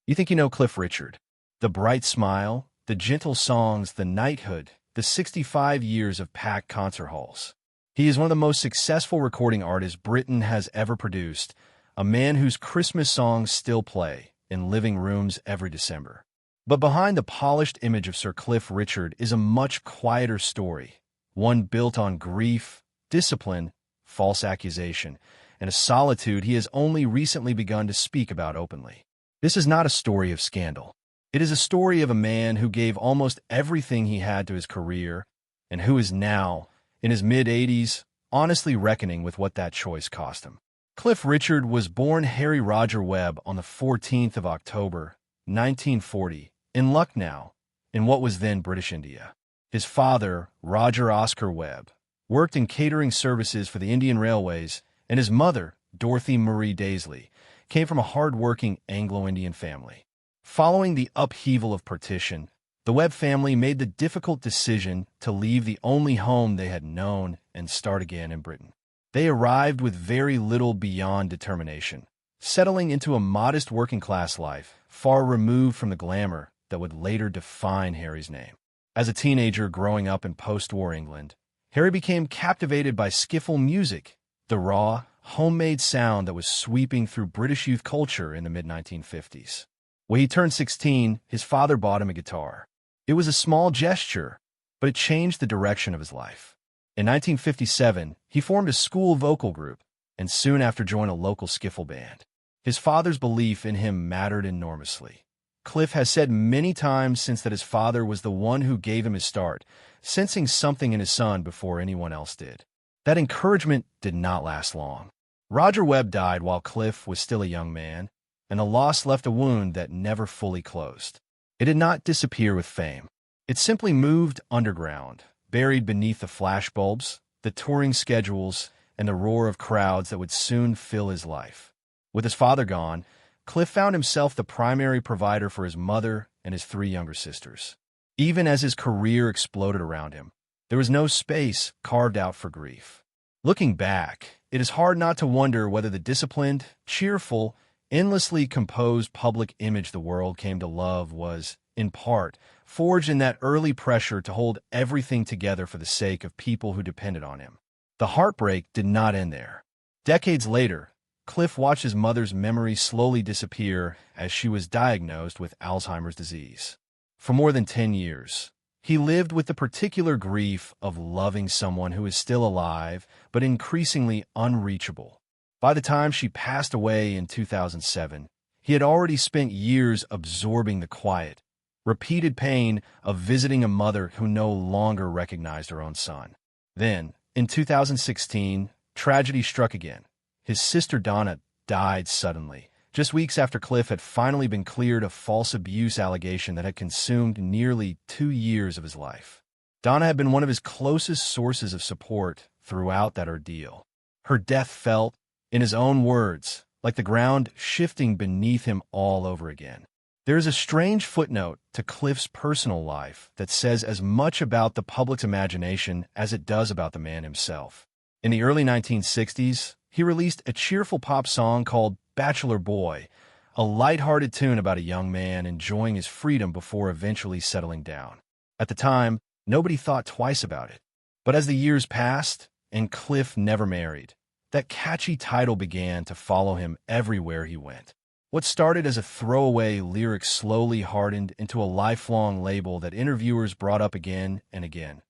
You think you know Cliff Richard. The bright smile, the gentle songs, the knighthood, the 65 years of packed concert halls. He is one of the most successful recording artists Britain has ever produced, a man whose Christmas songs still play in living rooms every December. But behind the polished image of Sir Cliff Richard is a much quieter story, one built on grief, discipline, false accusation, and a solitude he has only recently begun to speak about openly. This is not a story of scandal. It is a story of a man who gave almost everything he had to his career and who is now, in his mid-80s, honestly reckoning with what that choice cost him. Cliff Richard was born Harry Roger Webb on the 14th of October, 1940, in Lucknow, in what was then British India. His father, Roger Oscar Webb, worked in catering services for the Indian Railways, and his mother, Dorothy Marie Daisley, came from a hard-working Anglo-Indian family. Following the upheaval of partition, the Webb family made the difficult decision to leave the only home they had known and start again in Britain. They arrived with very little beyond determination, settling into a modest working-class life, far removed from the glamour that would later define Harry's name. As a teenager growing up in post-war England, Harry became captivated by skiffle music, the raw, homemade sound that was sweeping through British youth culture in the mid-1950s. When he turned 16, his father bought him a guitar. It was a small gesture, but it changed the direction of his life. In 1957, he formed a school vocal group and soon after joined a local skiffle band. His father's belief in him mattered enormously. Cliff has said many times since that his father was the one who gave him his start, sensing something in his son before anyone else did. That encouragement did not last long. Roger Webb died while Cliff was still a young man, and the loss left a wound that never fully closed. It did not disappear with fame. It simply moved underground, buried beneath the flashbulbs, the touring schedules, and the roar of crowds that would soon fill his life. With his father gone, Cliff found himself the primary provider for his mother and his 3 younger sisters. Even as his career exploded around him, there was no space carved out for grief. Looking back, it is hard not to wonder whether the disciplined, cheerful, endlessly composed public image the world came to love was, in part, forged in that early pressure to hold everything together for the sake of people who depended on him. The heartbreak did not end there. Decades later, Cliff watched his mother's memory slowly disappear as she was diagnosed with Alzheimer's disease. For more than 10 years, he lived with the particular grief of loving someone who is still alive, but increasingly unreachable. By the time she passed away in 2007, he had already spent years absorbing the quiet, repeated pain of visiting a mother who no longer recognized her own son. Then, in 2016, tragedy struck again. His sister Donna died suddenly, just weeks after Cliff had finally been cleared of false abuse allegation that had consumed nearly 2 years of his life. Donna had been one of his closest sources of support throughout that ordeal. Her death felt, in his own words, like the ground shifting beneath him all over again. There is a strange footnote to Cliff's personal life that says as much about the public's imagination as it does about the man himself. In the early 1960s, he released a cheerful pop song called Bachelor Boy, a lighthearted tune about a young man enjoying his freedom before eventually settling down. At the time, nobody thought twice about it. But as the years passed, and Cliff never married, that catchy title began to follow him everywhere he went. What started as a throwaway lyric slowly hardened into a lifelong label that interviewers brought up again and again.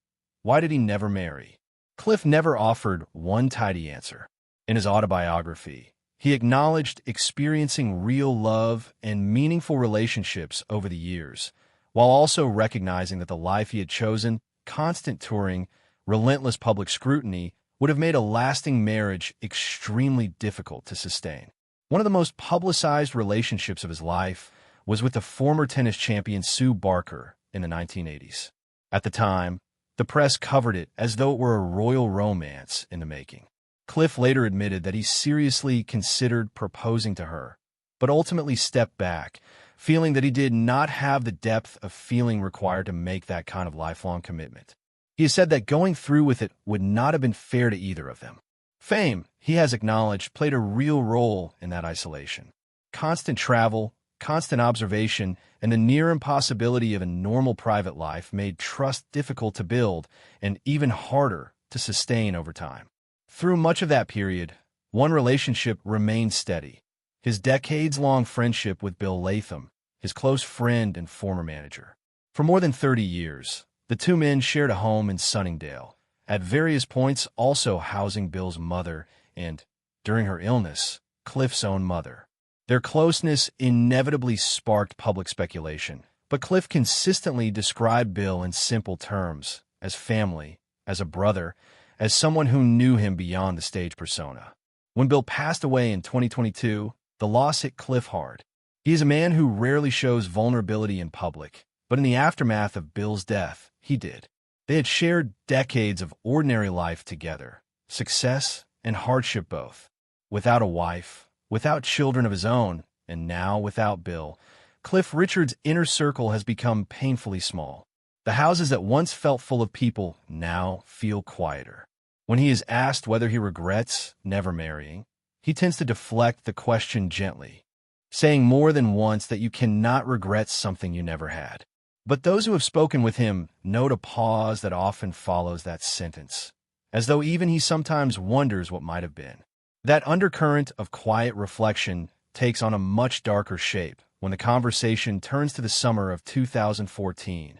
Why did he never marry? Cliff never offered one tidy answer. In his autobiography, he acknowledged experiencing real love and meaningful relationships over the years, while also recognizing that the life he had chosen, constant touring, relentless public scrutiny, would have made a lasting marriage extremely difficult to sustain. One of the most publicized relationships of his life was with the former tennis champion Sue Barker in the 1980s. At the time, the press covered it as though it were a royal romance in the making. Cliff later admitted that he seriously considered proposing to her, but ultimately stepped back, feeling that he did not have the depth of feeling required to make that kind of lifelong commitment. He has said that going through with it would not have been fair to either of them. Fame, he has acknowledged, played a real role in that isolation. Constant travel, constant observation, and the near impossibility of a normal private life made trust difficult to build and even harder to sustain over time. Through much of that period, one relationship remained steady: his decades-long friendship with Bill Latham, his close friend and former manager. For more than 30 years, the two men shared a home in Sunningdale, at various points also housing Bill's mother and, during her illness, Cliff's own mother. Their closeness inevitably sparked public speculation, but Cliff consistently described Bill in simple terms: as family, as a brother, as someone who knew him beyond the stage persona. When Bill passed away in 2022, the loss hit Cliff hard. He is a man who rarely shows vulnerability in public, but in the aftermath of Bill's death, he did. They had shared decades of ordinary life together, success and hardship both. Without a wife, without children of his own, and now without Bill, Cliff Richard's inner circle has become painfully small. The houses that once felt full of people now feel quieter. When he is asked whether he regrets never marrying, he tends to deflect the question gently, saying more than once that you cannot regret something you never had. But those who have spoken with him note a pause that often follows that sentence, as though even he sometimes wonders what might have been. That undercurrent of quiet reflection takes on a much darker shape when the conversation turns to the summer of 2014,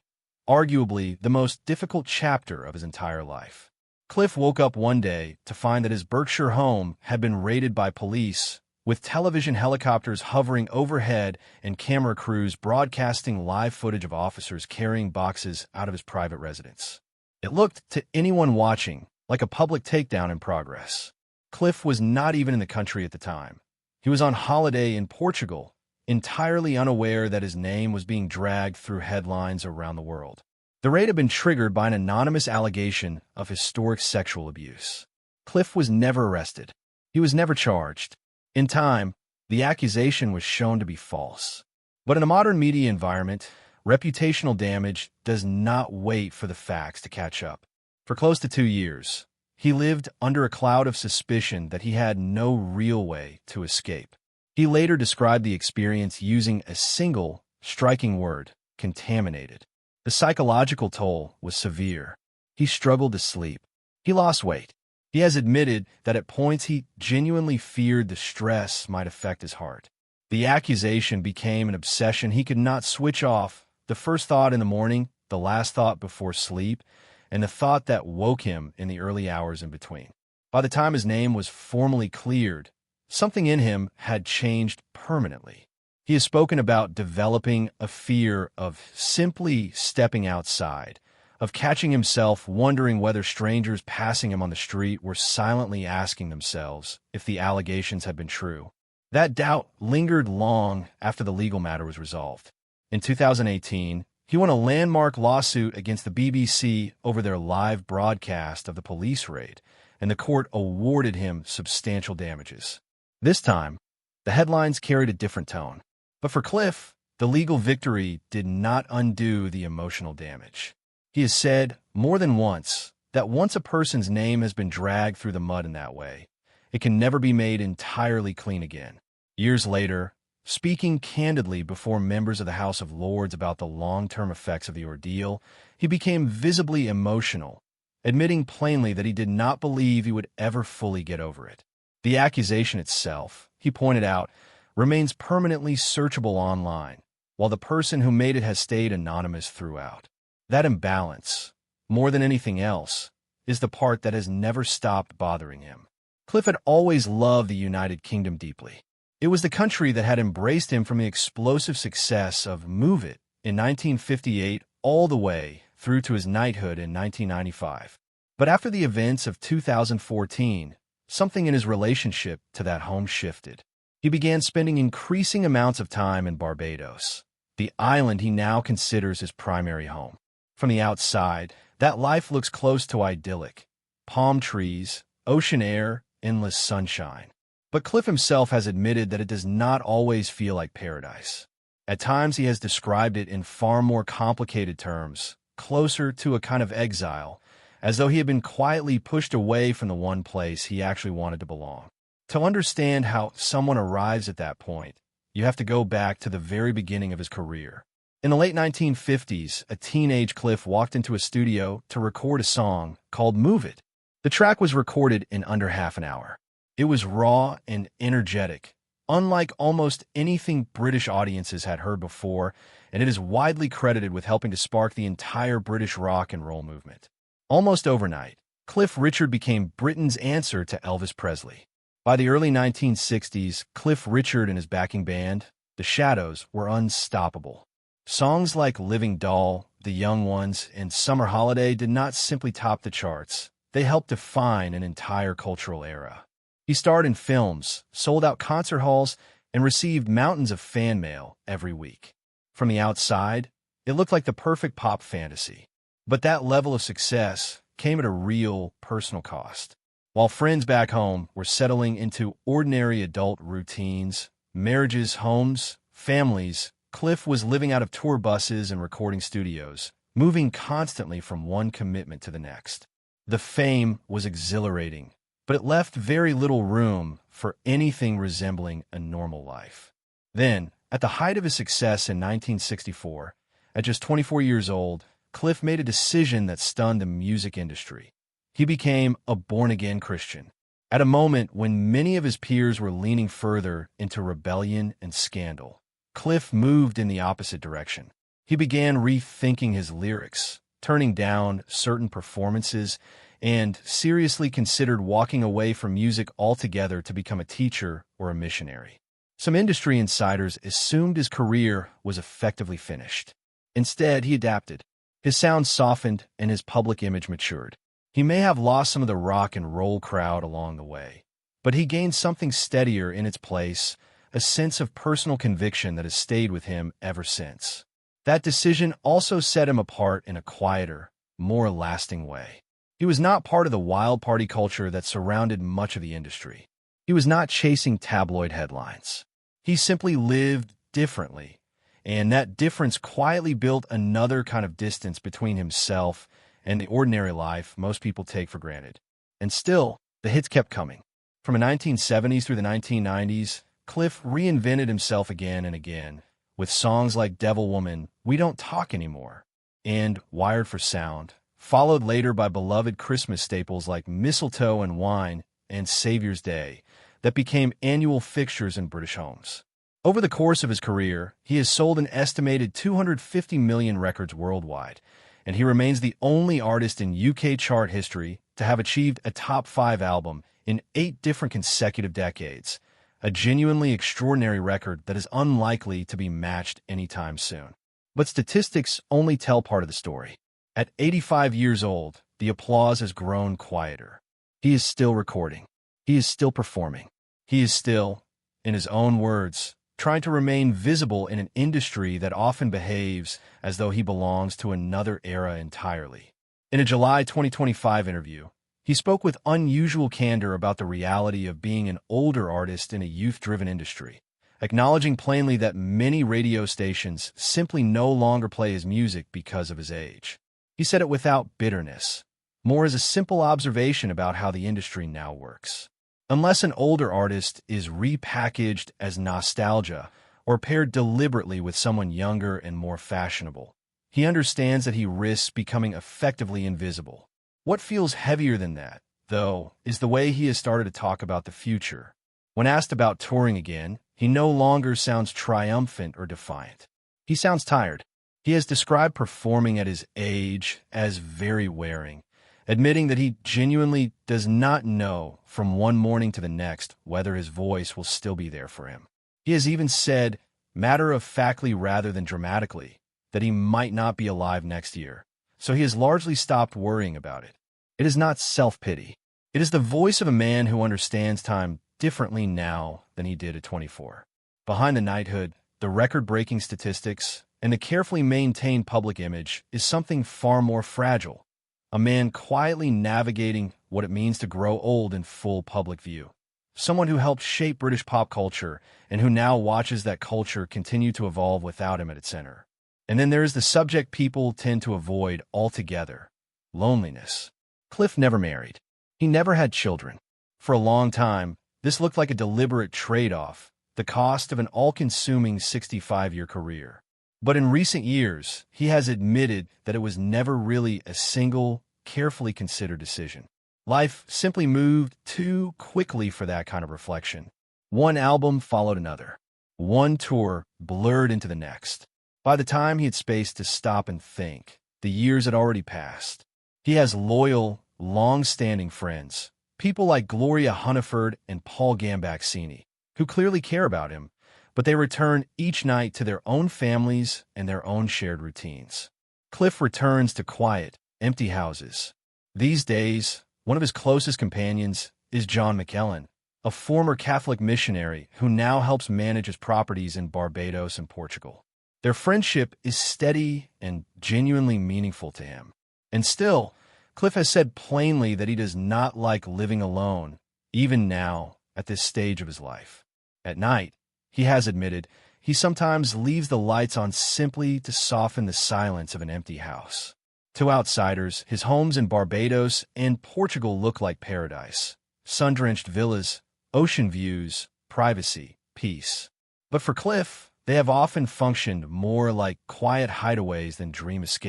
arguably the most difficult chapter of his entire life. Cliff woke up one day to find that his Berkshire home had been raided by police, with television helicopters hovering overhead and camera crews broadcasting live footage of officers carrying boxes out of his private residence. It looked, to anyone watching, like a public takedown in progress. Cliff was not even in the country at the time. He was on holiday in Portugal, entirely unaware that his name was being dragged through headlines around the world. The raid had been triggered by an anonymous allegation of historic sexual abuse. Cliff was never arrested. He was never charged. In time, the accusation was shown to be false. But in a modern media environment, reputational damage does not wait for the facts to catch up. For close to 2 years, he lived under a cloud of suspicion that he had no real way to escape. He later described the experience using a single, striking word: contaminated. The psychological toll was severe. He struggled to sleep. He lost weight. He has admitted that at points he genuinely feared the stress might affect his heart. The accusation became an obsession he could not switch off: the first thought in the morning, the last thought before sleep, and the thought that woke him in the early hours in between. By the time his name was formally cleared, something in him had changed permanently. He has spoken about developing a fear of simply stepping outside, of catching himself wondering whether strangers passing him on the street were silently asking themselves if the allegations had been true. That doubt lingered long after the legal matter was resolved. In 2018, he won a landmark lawsuit against the BBC over their live broadcast of the police raid, and the court awarded him substantial damages. This time, the headlines carried a different tone. But for Cliff, the legal victory did not undo the emotional damage. He has said more than once that once a person's name has been dragged through the mud in that way, it can never be made entirely clean again. Years later, speaking candidly before members of the House of Lords about the long-term effects of the ordeal, he became visibly emotional, admitting plainly that he did not believe he would ever fully get over it. The accusation itself, he pointed out, remains permanently searchable online, while the person who made it has stayed anonymous throughout. That imbalance, more than anything else, is the part that has never stopped bothering him. Cliff had always loved the United Kingdom deeply. It was the country that had embraced him from the explosive success of Move It in 1958 all the way through to his knighthood in 1995. But after the events of 2014, something in his relationship to that home shifted. He began spending increasing amounts of time in Barbados, the island he now considers his primary home. From the outside, that life looks close to idyllic: palm trees, ocean air, endless sunshine. But Cliff himself has admitted that it does not always feel like paradise. At times he has described it in far more complicated terms, closer to a kind of exile, as though he had been quietly pushed away from the one place he actually wanted to belong. To understand how someone arrives at that point, you have to go back to the very beginning of his career. In the late 1950s, a teenage Cliff walked into a studio to record a song called Move It. The track was recorded in under half an hour. It was raw and energetic, unlike almost anything British audiences had heard before, and it is widely credited with helping to spark the entire British rock and roll movement. Almost overnight, Cliff Richard became Britain's answer to Elvis Presley. By the early 1960s, Cliff Richard and his backing band, The Shadows, were unstoppable. Songs like Living Doll, The Young Ones, and Summer Holiday did not simply top the charts. They helped define an entire cultural era. He starred in films, sold out concert halls, and received mountains of fan mail every week. From the outside, it looked like the perfect pop fantasy. But that level of success came at a real personal cost. While friends back home were settling into ordinary adult routines, marriages, homes, families, Cliff was living out of tour buses and recording studios, moving constantly from one commitment to the next. The fame was exhilarating, but it left very little room for anything resembling a normal life. Then, at the height of his success in 1964, at just 24 years old, Cliff made a decision that stunned the music industry. He became a born-again Christian, at a moment when many of his peers were leaning further into rebellion and scandal. Cliff moved in the opposite direction. He began rethinking his lyrics, turning down certain performances, and seriously considered walking away from music altogether to become a teacher or a missionary. Some industry insiders assumed his career was effectively finished. Instead, he adapted. His sound softened and his public image matured. He may have lost some of the rock and roll crowd along the way, but he gained something steadier in its place, a sense of personal conviction that has stayed with him ever since. That decision also set him apart in a quieter, more lasting way. He was not part of the wild party culture that surrounded much of the industry. He was not chasing tabloid headlines. He simply lived differently, and that difference quietly built another kind of distance between himself and the ordinary life most people take for granted. And still, the hits kept coming. From the 1970s through the 1990s, Cliff reinvented himself again and again, with songs like Devil Woman, We Don't Talk Anymore, and Wired for Sound, followed later by beloved Christmas staples like Mistletoe and Wine and Savior's Day that became annual fixtures in British homes. Over the course of his career, he has sold an estimated 250 million records worldwide, and he remains the only artist in UK chart history to have achieved a top 5 album in 8 different consecutive decades, a genuinely extraordinary record that is unlikely to be matched anytime soon. But statistics only tell part of the story. At 85 years old, the applause has grown quieter. He is still recording. He is still performing. He is still, in his own words, trying to remain visible in an industry that often behaves as though he belongs to another era entirely. In a July 2025 interview, he spoke with unusual candor about the reality of being an older artist in a youth-driven industry, acknowledging plainly that many radio stations simply no longer play his music because of his age. He said it without bitterness, more as a simple observation about how the industry now works. Unless an older artist is repackaged as nostalgia or paired deliberately with someone younger and more fashionable, he understands that he risks becoming effectively invisible. What feels heavier than that, though, is the way he has started to talk about the future. When asked about touring again, he no longer sounds triumphant or defiant. He sounds tired. He has described performing at his age as very wearing, admitting that he genuinely does not know from one morning to the next whether his voice will still be there for him. He has even said, matter-of-factly rather than dramatically, that he might not be alive next year, so he has largely stopped worrying about it. It is not self-pity. It is the voice of a man who understands time differently now than he did at 24. Behind the knighthood, the record-breaking statistics, and the carefully maintained public image is something far more fragile. A man quietly navigating what it means to grow old in full public view. Someone who helped shape British pop culture and who now watches that culture continue to evolve without him at its center. And then there is the subject people tend to avoid altogether: loneliness. Cliff never married. He never had children. For a long time, this looked like a deliberate trade-off, the cost of an all-consuming 65-year career. But in recent years, he has admitted that it was never really a single, carefully considered decision. Life simply moved too quickly for that kind of reflection. One album followed another. One tour blurred into the next. By the time he had space to stop and think, the years had already passed. He has loyal, long-standing friends, people like Gloria Hunniford and Paul Gambaccini, who clearly care about him, but they return each night to their own families and their own shared routines. Cliff returns to quiet, empty houses. These days, one of his closest companions is John McKellen, a former Catholic missionary who now helps manage his properties in Barbados and Portugal. Their friendship is steady and genuinely meaningful to him. And still, Cliff has said plainly that he does not like living alone, even now, at this stage of his life. At night, he has admitted, he sometimes leaves the lights on simply to soften the silence of an empty house. To outsiders, his homes in Barbados and Portugal look like paradise. Sun-drenched villas, ocean views, privacy, peace. But for Cliff, they have often functioned more like quiet hideaways than dream escape.